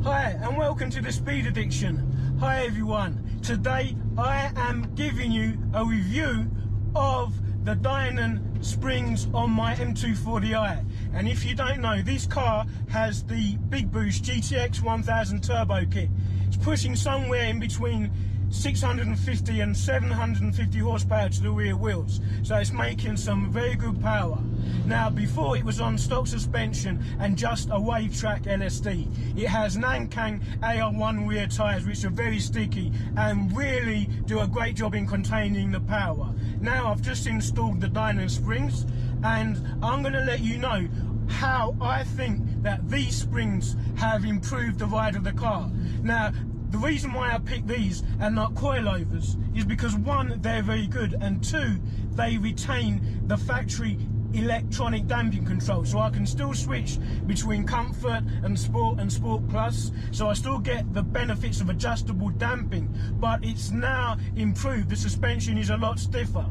Hi and welcome to the Speed Addiction. Hi everyone, today I am giving you a review of the Dinan Springs on my M240i. And if you don't know, this car has the Big Boost GTX 1000 turbo kit. It's pushing somewhere in between 650 and 750 horsepower to the rear wheels, so it's making some very good power. Now, before it was on stock suspension and just a wave track LSD. It has Nankang AR1 rear tyres, which are very sticky and really do a great job in containing the power. Now I've just installed the Dinan Springs and I'm going to let you know how I think that these springs have improved the ride of the car. Now, the reason why I picked these and not coilovers is because one, they're very good, and two, they retain the factory electronic damping control, so I can still switch between comfort and sport plus, so I still get the benefits of adjustable damping, but it's now improved. The suspension is a lot stiffer.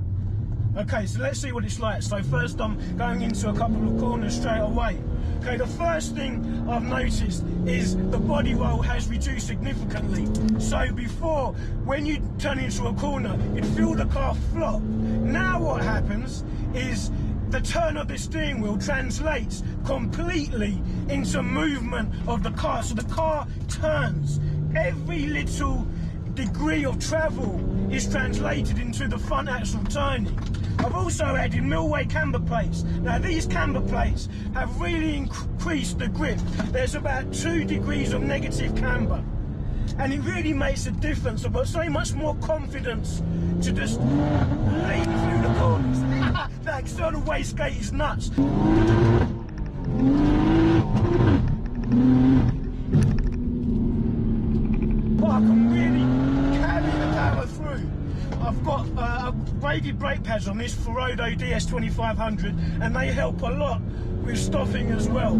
Okay, so let's see what it's like. So first I'm going into a couple of corners straight away. Okay, the first thing I've noticed is the body roll has reduced significantly. So before, when you turn into a corner, you'd feel the car flop. Now what happens is the turn of the steering wheel translates completely into movement of the car. So the car turns. Every little degree of travel is translated into the front axle turning. I've also added Milway camber plates. Now these camber plates have really increased the grip. There's about 2 degrees of negative camber, and it really makes a difference. I've got so much more confidence to just lean through the corners. That external wastegate is nuts. But I can really carry the power through. I've got braided brake pads on this Floaty DS2500, and they help a lot with stopping as well.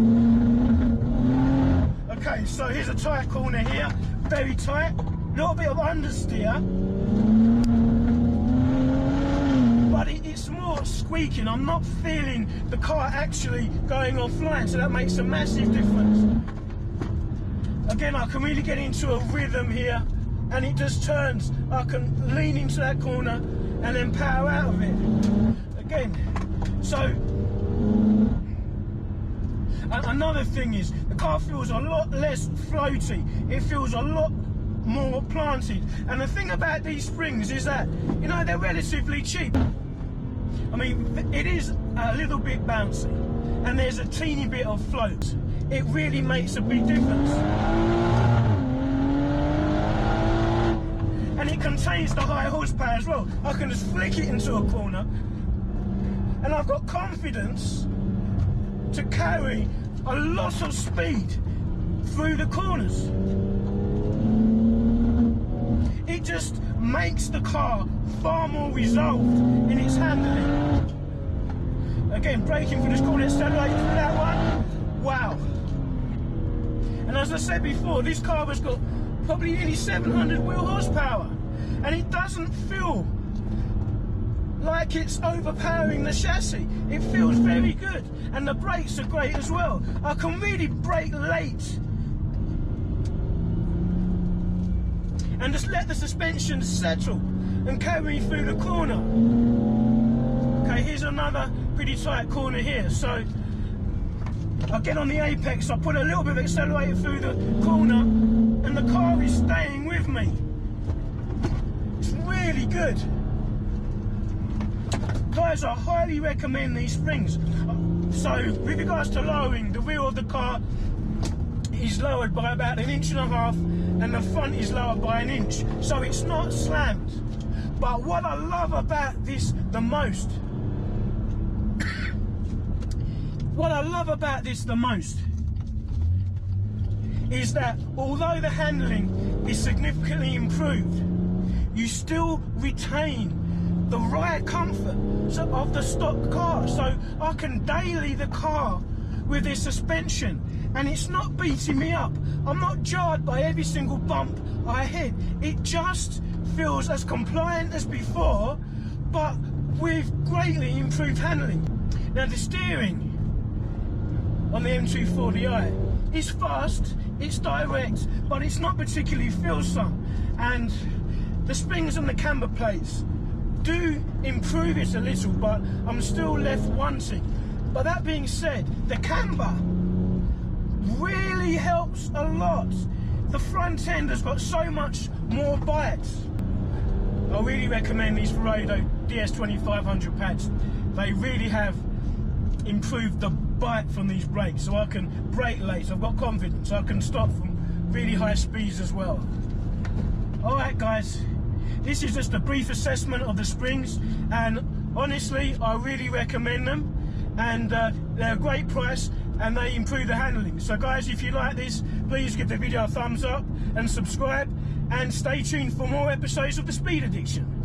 Okay, so here's a tight corner here, very tight, little bit of understeer, but it's more squeaking. I'm not feeling the car actually going offline, so that makes a massive difference. Again, I can really get into a rhythm here, and it just turns. I can lean into that corner and then power out of it again. So another thing is the car feels a lot less floaty. It feels a lot more planted. And the thing about these springs is that, you know, they're relatively cheap. I mean, it is a little bit bouncy and there's a teeny bit of float. It really makes a big difference. And it contains the high horsepower as well. I can just flick it into a corner and I've got confidence to carry a lot of speed through the corners. It just makes the car far more resolved in its handling. Again, braking for this corner, accelerating through that one. Wow. And as I said before, this car has got probably nearly 700 wheel horsepower, and it doesn't feel like it's overpowering the chassis. It feels very good, and the brakes are great as well. I can really brake late and just let the suspension settle and carry me through the corner. Okay, here's another pretty tight corner here. So I get on the apex, I put a little bit of accelerator through the corner, and the car is staying with me. It's really good. Guys, I highly recommend these springs. So with regards to lowering, the rear of the car is lowered by about 1.5 inches, and the front is lowered by 1 inch. So it's not slammed. But what I love about this the most, is that although the handling is significantly improved, you still retain the ride comfort of the stock car. So I can daily the car with this suspension and it's not beating me up. I'm not jarred by every single bump I hit. It just feels as compliant as before, but with greatly improved handling. Now the steering on the M240i is fast, it's direct, but it's not particularly feelsome. And the springs and the camber plates do improve it a little, but I'm still left wanting. But that being said, the camber really helps a lot. The front end has got so much more bite. I really recommend these Floaty DS2500 pads. They really have improved the bite from these brakes, so I can brake late. I've got confidence. I can stop from really high speeds as well. Alright guys, this is just a brief assessment of the springs, and honestly I really recommend them, and they're a great price and they improve the handling. So guys, if you like this, please give the video a thumbs up and subscribe, and stay tuned for more episodes of The Speed Addiction.